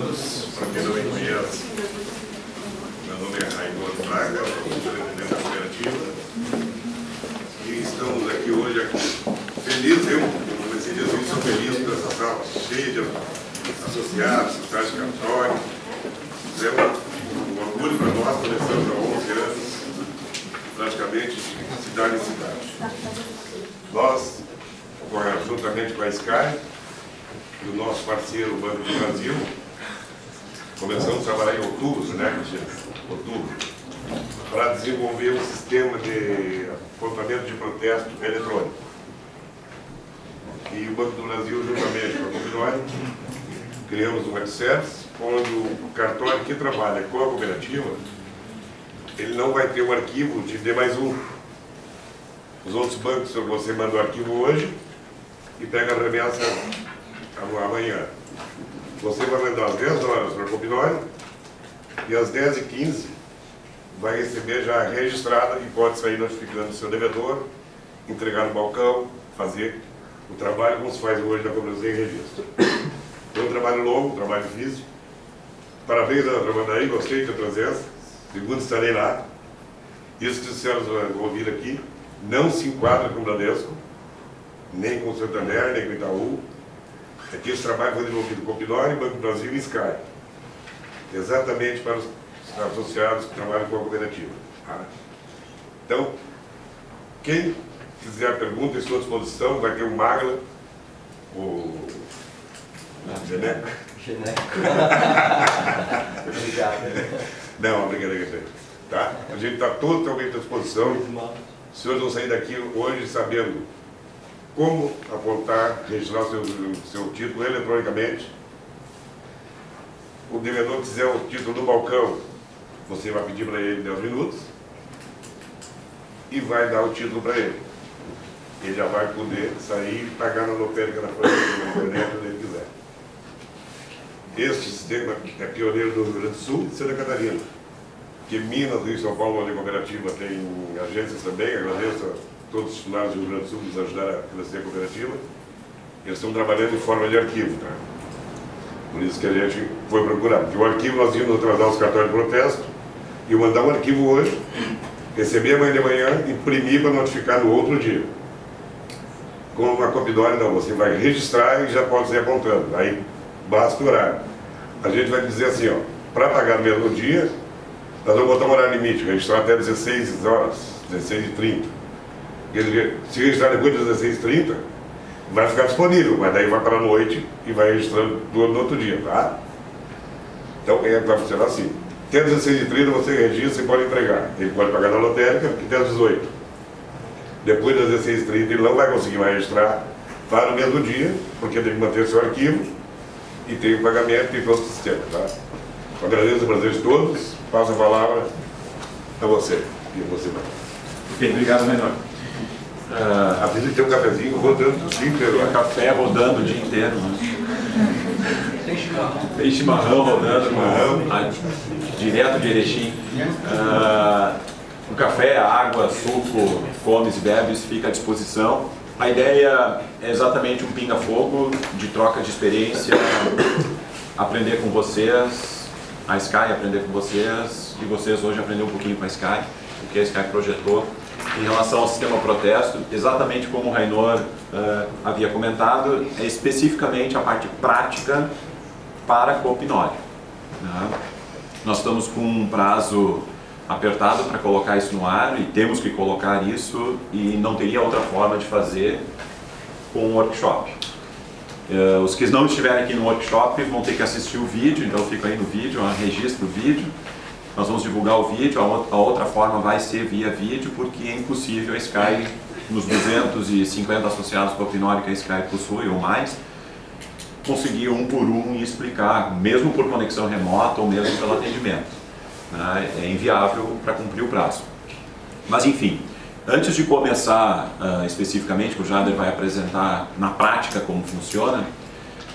todos. Para quem não me conhece, meu nome é Rainor Fraga, sou presidente da cooperativa. E estamos aqui hoje, feliz, eu, nesse dia, eu sou feliz com essa sala cheia de associados, sociedade católica. É um orgulho para nós, começamos há 11 anos, praticamente de cidade em cidade. Nós, juntamente com a Sky, e o nosso parceiro, o Banco do Brasil, começamos a trabalhar em outubro, né, Cristiano? Outubro, para desenvolver um sistema de apontamento de protesto eletrônico. E o Banco do Brasil, juntamente com a Coopinori, criamos um web-service, onde o cartório que trabalha com a cooperativa, ele não vai ter um arquivo de D mais um. Os outros bancos, você manda o arquivo hoje e pega a remessa amanhã. Você vai mandar às 10 horas para a Coopinori e às 10h15 vai receber já registrada e pode sair notificando o seu devedor, entregar no balcão, fazer o trabalho como se faz hoje na cobrança em registro. É um trabalho longo, um trabalho difícil. Parabéns à Tramandaí, gostei da presença. Segundo, estarei lá. Isso que os senhores vão ouvir aqui não se enquadra com o Bradesco, nem com o Santander, nem com o Itaú. Aqui esse trabalho foi desenvolvido com o Coopinori, Banco do Brasil e Sky. Exatamente para os associados que trabalham com a cooperativa. Então, quem fizer pergunta, estou à disposição, vai ter o Magla, o Geneco. Obrigado. Não, obrigado. Tá? A gente está totalmente à disposição. Os senhores vão sair daqui hoje sabendo como apontar, registrar o seu título eletronicamente. O devedor quiser o título no balcão, você vai pedir para ele 10 minutos e vai dar o título para ele. Ele já vai poder sair e pagar na lotérica na frente, na internet, onde ele quiser. Este sistema é pioneiro do Rio Grande do Sul e Santa Catarina. Que Minas, Rio e São Paulo, onde a cooperativa tem agências também, agradeço a todos os titulares do Rio Grande do Sul que nos ajudaram a crescer a cooperativa. Eles estão trabalhando em forma de arquivo, tá? Por isso que a gente foi procurar. Porque o arquivo nós íamos atrasar os cartões de protesto e mandar um arquivo hoje, receber amanhã de manhã, imprimir para notificar no outro dia. Com a Coopinori não, você vai registrar e já pode ser apontando. Aí basta o horário. A gente vai dizer assim, ó, para pagar no mesmo dia, nós vamos botar um horário limite, registrar até 16 horas, 16h30. Se registrar depois de 16h30, vai ficar disponível, mas daí vai para a noite e vai registrando no outro dia, tá? Então vai funcionar assim. Até 16h30 você registra e pode entregar. Ele pode pagar na lotérica, até às 18h. Depois das 16h30 ele não vai conseguir mais registrar para o mesmo dia, porque tem que manter seu arquivo e tem o pagamento e todo o sistema, tá? Eu agradeço a presença de todos, passo a palavra a você. E a você, Ok, obrigado, Menor. A vida tem um cafezinho rodando o dia inteiro. Café rodando o dia inteiro. Né? Tem chimarrão rodando, direto de Erechim. O café, água, suco, comes e bebes, fica à disposição. A ideia é exatamente um pinga-fogo de troca de experiência, aprender com vocês, a Sky aprender com vocês, e vocês hoje aprender um pouquinho com a Sky, o que a Sky projetou em relação ao sistema protesto, exatamente como o Rainor havia comentado, é especificamente a parte prática para a Coopinori. Né? Nós estamos com um prazo apertado para colocar isso no ar e temos que colocar isso e não teria outra forma de fazer com um workshop. Os que não estiverem aqui no workshop vão ter que assistir o vídeo, então fica aí no vídeo, registra o vídeo. Nós vamos divulgar o vídeo, a outra forma vai ser via vídeo, porque é impossível a Sky, nos 250 associados Coopinori que a Sky possui ou mais, conseguir um por um e explicar, mesmo por conexão remota ou mesmo pelo atendimento. É inviável para cumprir o prazo. Mas enfim, antes de começar especificamente, que o Jader vai apresentar na prática como funciona,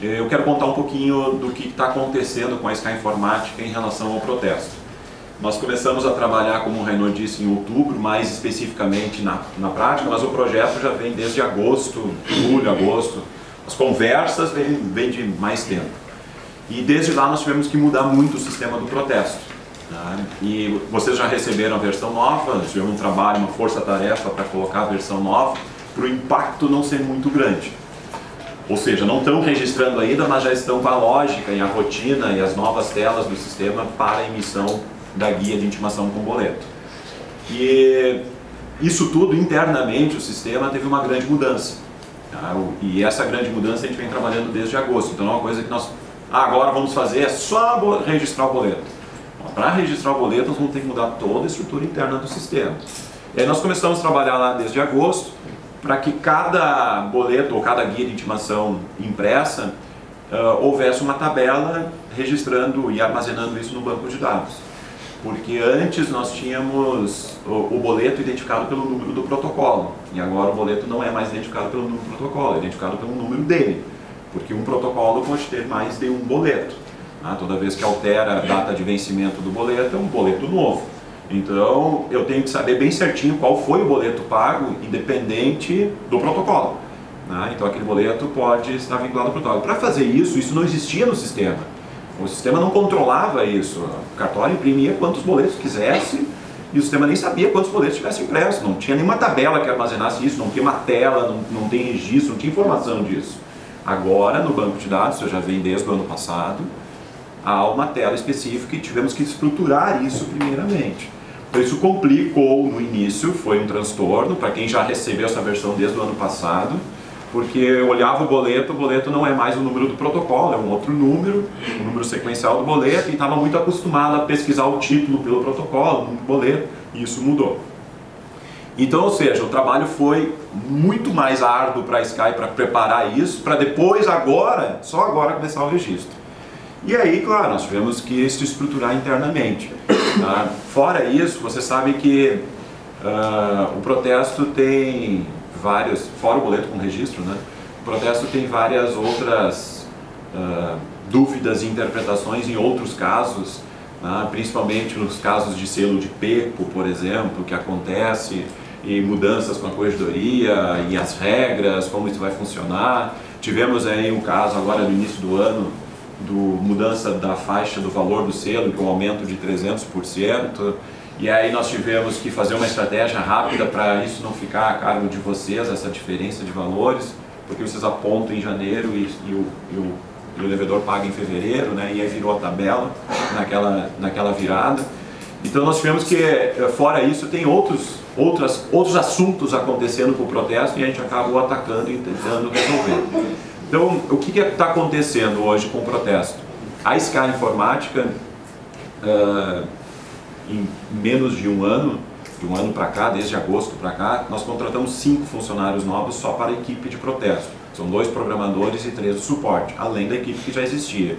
eu quero contar um pouquinho do que está acontecendo com a Sky Informática em relação ao protesto. Nós começamos a trabalhar, como o Rainor disse, em outubro, mais especificamente na prática, mas o projeto já vem desde agosto, julho, agosto. As conversas vêm de mais tempo. E desde lá nós tivemos que mudar muito o sistema do protesto. E vocês já receberam a versão nova, tivemos um trabalho, uma força-tarefa para colocar a versão nova, para o impacto não ser muito grande. Ou seja, não estão registrando ainda, mas já estão com a lógica e a rotina e as novas telas do sistema para a emissão da guia de intimação com boleto. E isso tudo, internamente, o sistema teve uma grande mudança. E essa grande mudança a gente vem trabalhando desde agosto. Então é uma coisa que nós agora vamos fazer é só registrar o boleto. Para registrar o boleto, nós vamos ter que mudar toda a estrutura interna do sistema. E aí nós começamos a trabalhar lá desde agosto, para que cada boleto ou cada guia de intimação impressa houvesse uma tabela registrando e armazenando isso no banco de dados. Porque antes nós tínhamos o boleto identificado pelo número do protocolo, e agora o boleto não é mais identificado pelo número do protocolo, é identificado pelo número dele, porque um protocolo pode ter mais de um boleto. Toda vez que altera a data de vencimento do boleto, é um boleto novo. Então, eu tenho que saber bem certinho qual foi o boleto pago, independente do protocolo. Então, aquele boleto pode estar vinculado ao protocolo. Para fazer isso, isso não existia no sistema. O sistema não controlava isso. O cartório imprimia quantos boletos quisesse e o sistema nem sabia quantos boletos tivessem impressos. Não tinha nenhuma tabela que armazenasse isso, não tinha uma tela, não tem registro, não tinha informação disso. Agora, no banco de dados, eu já vem desde o ano passado, há uma tela específica e tivemos que estruturar isso primeiramente. Então isso complicou no início, foi um transtorno para quem já recebeu essa versão desde o ano passado, porque eu olhava o boleto não é mais o número do protocolo, é um outro número, o número sequencial do boleto, e estava muito acostumado a pesquisar o título pelo protocolo, no boleto, e isso mudou. Então, ou seja, o trabalho foi muito mais árduo para a Sky para preparar isso, para depois, só agora começar o registro. E aí, claro, nós tivemos que se estruturar internamente. Fora isso, você sabe que o protesto tem vários, fora o boleto com registro, né? O protesto tem várias outras dúvidas e interpretações em outros casos, principalmente nos casos de selo de PECO, por exemplo, que acontece, e mudanças com a corregedoria e as regras, como isso vai funcionar. Tivemos aí um caso agora no início do ano, mudança da faixa do valor do selo, com um aumento de 300%, e aí nós tivemos que fazer uma estratégia rápida para isso não ficar a cargo de vocês, essa diferença de valores, porque vocês apontam em janeiro e o devedor paga em fevereiro, né? E aí virou a tabela naquela virada. Então nós tivemos que, fora isso, tem outros assuntos acontecendo com o protesto e a gente acabou atacando e tentando resolver. Então, o que está acontecendo hoje com o protesto? A Sky Informática, em menos de um ano para cá, desde agosto para cá, nós contratamos 5 funcionários novos só para a equipe de protesto. São 2 programadores e 3 de suporte, além da equipe que já existia.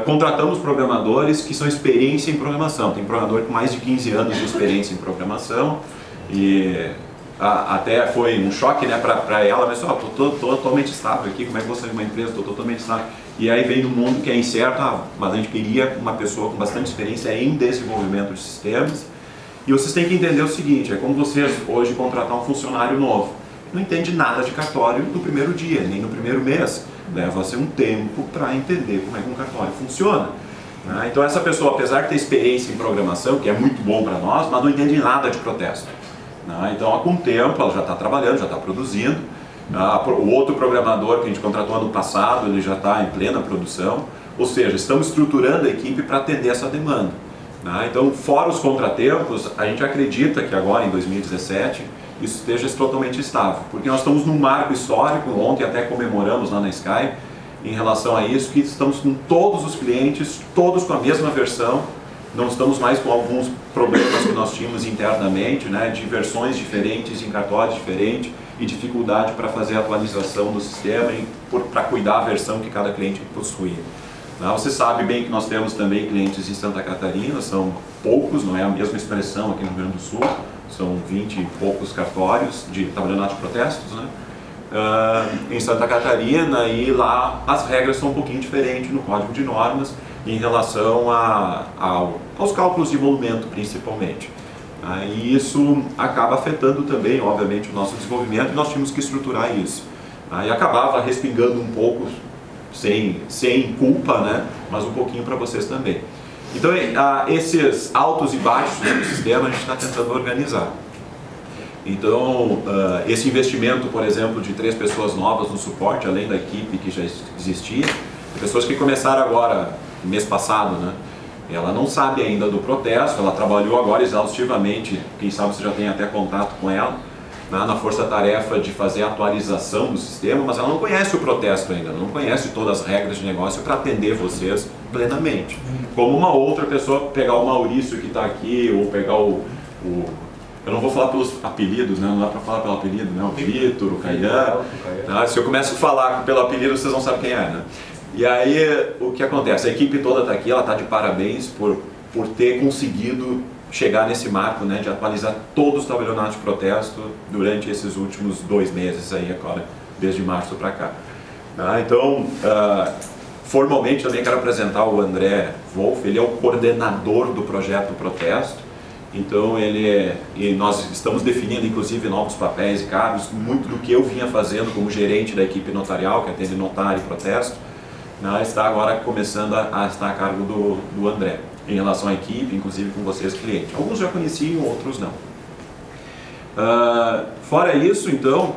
Contratamos programadores que são experiência em programação. Tem programador com mais de 15 anos de experiência em programação e até foi um choque, né, para ela, mas estou totalmente estável aqui, como é que você é uma empresa, estou totalmente estável. E aí vem no mundo que é incerto, mas a gente queria uma pessoa com bastante experiência em desenvolvimento de sistemas. E vocês têm que entender o seguinte, é como vocês hoje contratar um funcionário novo. Não entende nada de cartório no primeiro dia, nem no primeiro mês. Leva-se um tempo para entender como é que um cartório funciona. Então essa pessoa, apesar de ter experiência em programação, que é muito bom para nós, mas não entende nada de protesto. Então, com o tempo, ela já está trabalhando, já está produzindo. O outro programador que a gente contratou ano passado, ele já está em plena produção. Ou seja, estamos estruturando a equipe para atender essa demanda. Então, fora os contratempos, a gente acredita que agora, em 2017, isso esteja totalmente estável. Porque nós estamos num marco histórico, ontem até comemoramos lá na Sky, em relação a isso, que estamos com todos os clientes, todos com a mesma versão. Não estamos mais com alguns problemas que nós tínhamos internamente, né, de versões diferentes, em cartórios diferentes, e dificuldade para fazer a atualização do sistema e para cuidar a versão que cada cliente possuía. Você sabe bem que nós temos também clientes em Santa Catarina, são poucos, não é a mesma expressão aqui no Rio Grande do Sul, são 20 e poucos cartórios de tabelionato de protestos, né? Em Santa Catarina, e lá as regras são um pouquinho diferentes no Código de Normas em relação aos cálculos de emolumento, principalmente. E isso acaba afetando também, obviamente, o nosso desenvolvimento, e nós tínhamos que estruturar isso. E acabava respingando um pouco sem culpa, né? Mas um pouquinho para vocês também. Então, esses altos e baixos do sistema a gente está tentando organizar. Então, esse investimento, por exemplo, de 3 pessoas novas no suporte, além da equipe que já existia, pessoas que começaram agora, mês passado, né? Ela não sabe ainda do protesto, ela trabalhou agora exaustivamente, quem sabe você já tem até contato com ela, né, na força-tarefa de fazer a atualização do sistema, mas ela não conhece o protesto ainda, não conhece todas as regras de negócio para atender vocês plenamente. Como uma outra pessoa pegar o Maurício que está aqui, ou pegar eu não vou falar pelos apelidos, né? Não dá para falar pelo apelido, né? O Vitor, o Caian. Tá? Se eu começo a falar pelo apelido, vocês não sabem quem é, né? E aí, o que acontece? A equipe toda está aqui, ela está de parabéns por ter conseguido chegar nesse marco, né? De atualizar todos os tabelionatos de protesto durante esses últimos 2 meses aí agora, desde março para cá. Tá? Então, formalmente também quero apresentar o André Wolff, ele é o coordenador do projeto Protesto. Então e nós estamos definindo inclusive novos papéis e cargos, muito do que eu vinha fazendo como gerente da equipe notarial, que atende notário e protesto, né, está agora começando a estar a cargo do André, em relação à equipe, inclusive com vocês clientes. Alguns já conheciam, outros não. Fora isso, então,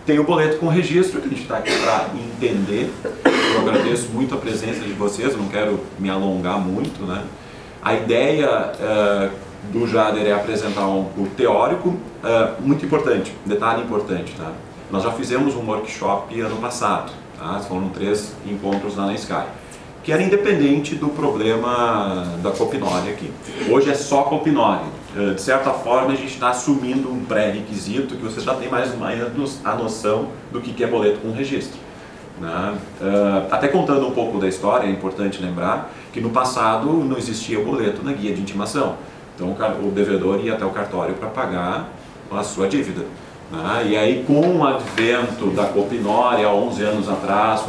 tem o boleto com registro, que a gente está aqui para entender. Eu agradeço muito a presença de vocês, eu não quero me alongar muito, né? A ideia do Jader é apresentar o teórico, muito importante, detalhe importante, tá? Nós já fizemos um workshop ano passado, tá? Foram 3 encontros lá na Sky, que era independente do problema da Copinori aqui. Hoje é só Copinori. De certa forma a gente está assumindo um pré-requisito que vocês já têm mais ou menos a noção do que é boleto com registro. Né? Até contando um pouco da história, é importante lembrar que no passado não existia o boleto na guia de intimação. Então o devedor ia até o cartório para pagar a sua dívida. Né? E aí, com o advento da Copinori, há 11 anos atrás,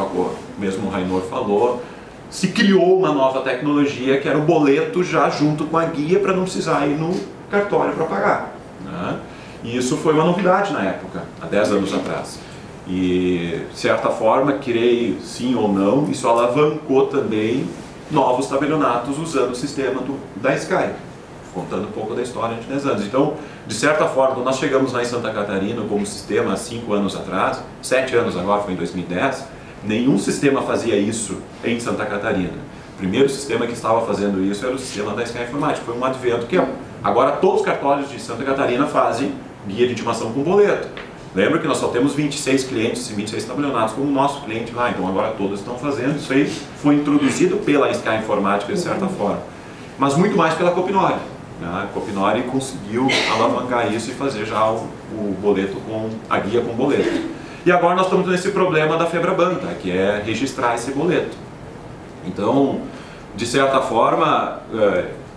mesmo o Rainor falou, se criou uma nova tecnologia que era o boleto já junto com a guia para não precisar ir no cartório para pagar. Né? E isso foi uma novidade na época, há 10 anos atrás. E, de certa forma, creio sim ou não, isso alavancou também novos tabelionatos usando o sistema da Sky, contando um pouco da história de 10 anos. Então, de certa forma, quando nós chegamos lá em Santa Catarina como sistema há 5 anos atrás, 7 anos agora, foi em 2010, nenhum sistema fazia isso em Santa Catarina. O primeiro sistema que estava fazendo isso era o sistema da Sky Informática. Foi um advento que agora todos os cartórios de Santa Catarina fazem guia de intimação com boleto. Lembra que nós só temos 26 clientes e 26 tabelionatos como nosso cliente lá, então agora todos estão fazendo. Isso aí foi introduzido pela Sky Informática de certa forma, mas muito mais pela Copinori. A Copinori conseguiu alavancar isso e fazer já o boleto a guia com boleto. E agora nós estamos nesse problema da Febraban, tá? Que é registrar esse boleto. Então, de certa forma,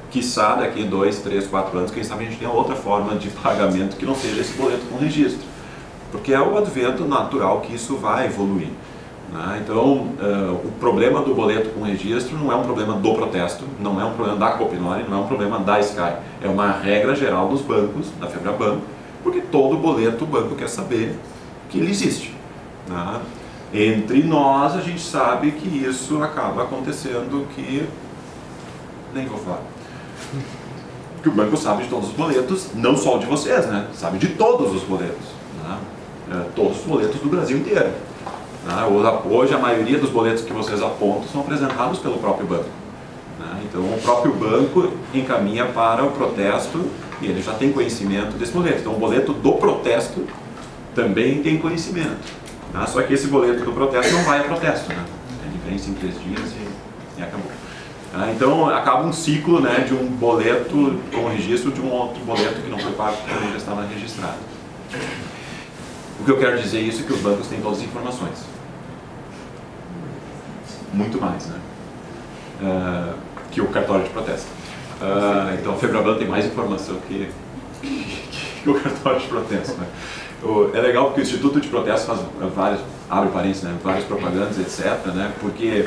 quiçá daqui 2, 3, 4 anos, quem sabe a gente tem outra forma de pagamento que não seja esse boleto com registro. Porque é o advento natural que isso vai evoluir. Né? Então, o problema do boleto com registro não é um problema do protesto, não é um problema da Copinori, não é um problema da Sky. É uma regra geral dos bancos, da Febraban, porque todo boleto o banco quer saber que ele existe. Né? Entre nós, a gente sabe que isso acaba acontecendo que... nem vou falar. Que o banco sabe de todos os boletos, não só de vocês, né? Sabe de todos os boletos. Né? Todos os boletos do Brasil inteiro. Hoje a maioria dos boletos que vocês apontam são apresentados pelo próprio banco. Então o próprio banco encaminha para o protesto e ele já tem conhecimento desse boleto. Então o boleto do protesto também tem conhecimento. Só que esse boleto do protesto não vai a protesto. Né? Ele vence em 3 dias e acabou. Então acaba um ciclo, né, de um boleto com registro de um outro boleto que não foi pago porque ele já estava registrado. O que eu quero dizer isso é que os bancos têm todas as informações. Muito mais, né? Que o cartório de protesto. Então a Febraban tem mais informação que o cartório de protesto. Né? É legal porque o Instituto de Protesto faz várias, abre parênteses, né, várias propagandas, etc. Né? Porque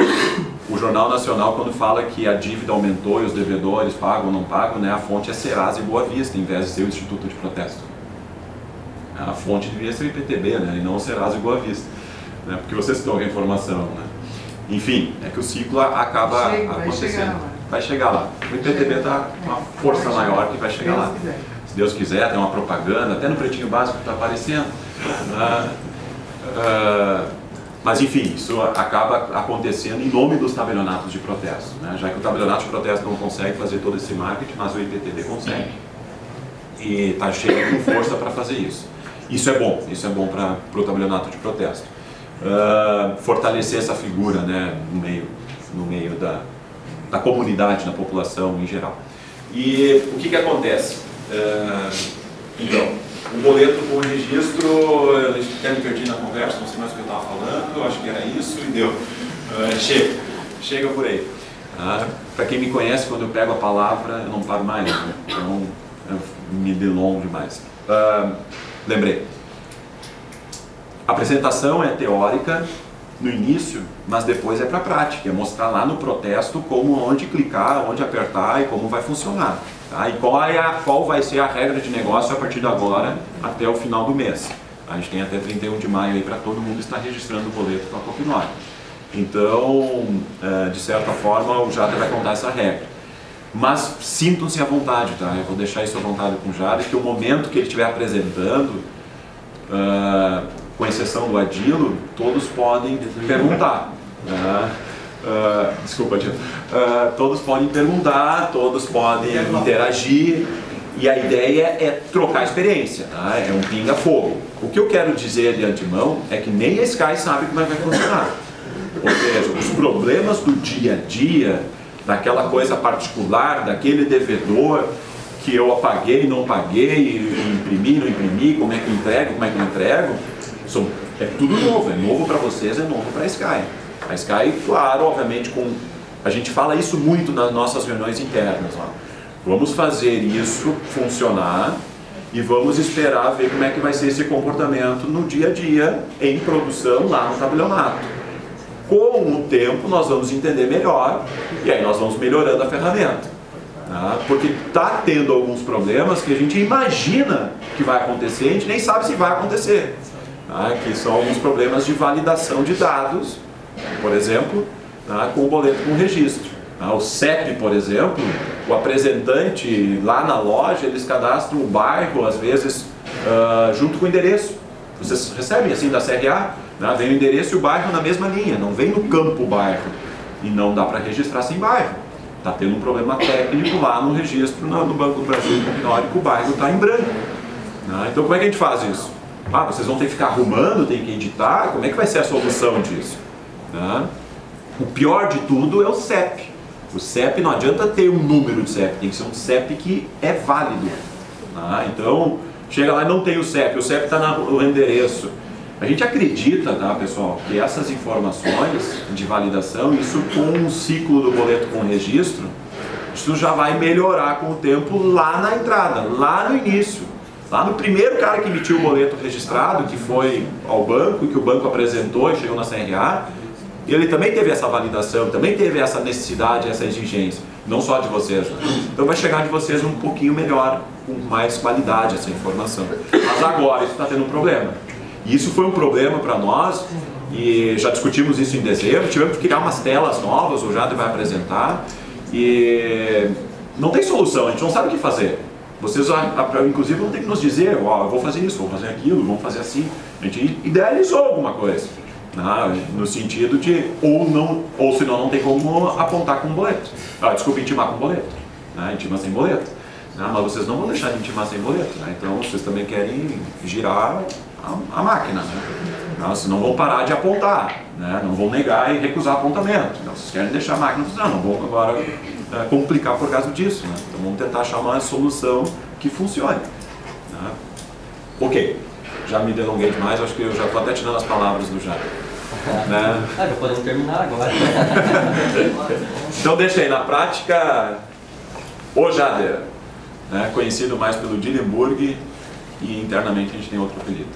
o Jornal Nacional, quando fala que a dívida aumentou e os devedores pagam ou não pagam, né, a fonte é Serasa e Boa Vista, em vez de ser o Instituto de Protesto. A fonte deveria ser o IPTB, né, e não o Serasa e Boa Vista, né, porque vocês estão com a informação. Né? enfim, é que o ciclo acaba acontecendo. Vai chegar lá. O IPTV está com uma força maior que vai chegar lá. Se Deus quiser, tem uma propaganda, até no Pretinho Básico está aparecendo. Mas enfim, isso acaba acontecendo em nome dos tabelionatos de protesto, né? Já que o tabelionato de protesto não consegue fazer todo esse marketing, mas o IPTV consegue. E está cheio com força para fazer isso. Isso é bom para o tabelionato de protesto. Fortalecer essa figura, né, no meio da comunidade, da população em geral. E o que acontece? Então, o boleto com o registro, eu até me perdi na conversa, não sei mais o que eu estava falando, acho que era isso e deu. Chega por aí. Para quem me conhece, quando eu pego a palavra, eu não paro mais, né? Então eu me delongo demais. Lembrei. A apresentação é teórica no início, mas depois é para a prática, é mostrar lá no protesto onde clicar, onde apertar e como vai funcionar. Tá? E qual vai ser a regra de negócio a partir de agora até o final do mês. A gente tem até 31 de maio aí para todo mundo estar registrando o boleto com a Copinor. Então, de certa forma, o Jader vai contar essa regra. Mas sintam-se à vontade, tá? Eu vou deixar isso à vontade com o Jader, que o momento que ele estiver apresentando, com exceção do Adilo, todos podem perguntar. Desculpa, Adilo. Todos podem perguntar, todos podem interagir, e a ideia é trocar experiência, tá? É um pinga-fogo. O que eu quero dizer de antemão é que nem a Sky sabe como é que vai funcionar. Ou seja, os problemas do dia a dia, daquela coisa particular, daquele devedor que eu apaguei, não paguei, imprimi, não imprimi, como é que entrego, como é que não entrego, é tudo novo, é novo para vocês, é novo para a Sky. A Sky, claro, obviamente, a gente fala isso muito nas nossas reuniões internas. Ó. Vamos fazer isso funcionar e vamos esperar ver como é que vai ser esse comportamento no dia a dia, em produção, lá no tabelionato. Com o tempo, nós vamos entender melhor e aí nós vamos melhorando a ferramenta. Tá? Porque está tendo alguns problemas que a gente imagina que vai acontecer, a gente nem sabe se vai acontecer. Tá? Que são alguns problemas de validação de dados, por exemplo, tá? Com o boleto com registro. Tá? O CEP, por exemplo, o apresentante lá na loja, eles cadastram o bairro, às vezes, junto com o endereço. Vocês recebem assim da CRA? Tá? Vem o endereço e o bairro na mesma linha, não vem no campo o bairro. E não dá para registrar sem bairro. Está tendo um problema técnico lá no registro no Banco do Brasil, que o bairro está em branco. Tá? Então como é que a gente faz isso? Vocês vão ter que ficar arrumando, tem que editar, como é que vai ser a solução disso? Tá? O pior de tudo é o CEP. O CEP não adianta ter um número de CEP, tem que ser um CEP que é válido. Tá? Então, chega lá e não tem o CEP está no endereço. A gente acredita, tá, pessoal, que essas informações de validação, isso com o ciclo do boleto com registro, isso já vai melhorar com o tempo lá na entrada, lá no início. Lá no primeiro cara que emitiu o boleto registrado, que foi ao banco, que o banco apresentou e chegou na CRA, ele também teve essa validação, também teve essa necessidade, essa exigência, não só de vocês. Então vai chegar de vocês um pouquinho melhor, com mais qualidade essa informação. Mas agora isso está tendo um problema. E isso foi um problema para nós, e já discutimos isso em dezembro, tivemos que criar umas telas novas, o Jader vai apresentar, e não tem solução, a gente não sabe o que fazer. Vocês, inclusive, vão ter que nos dizer, eu vou fazer isso, vou fazer aquilo, vamos fazer assim. A gente idealizou alguma coisa, né? No sentido de, ou senão não tem como apontar com boleto. Desculpa, intimar com boleto, né? Intima sem boleto. Né? Mas vocês não vão deixar de intimar sem boleto, né? Então vocês também querem girar a máquina, né? Não, senão vão parar de apontar, né? Não vão negar e recusar apontamento. Não, vocês querem deixar a máquina funcionar, não vão agora complicar por causa disso, né? Então vamos tentar achar uma solução que funcione, né? Ok, já me delonguei demais, acho que eu já estou até tirando as palavras do Jader, né? Já podemos terminar agora. Então deixa aí, na prática, o Jader, né? Conhecido mais pelo Dillenburg, e internamente a gente tem outro apelido.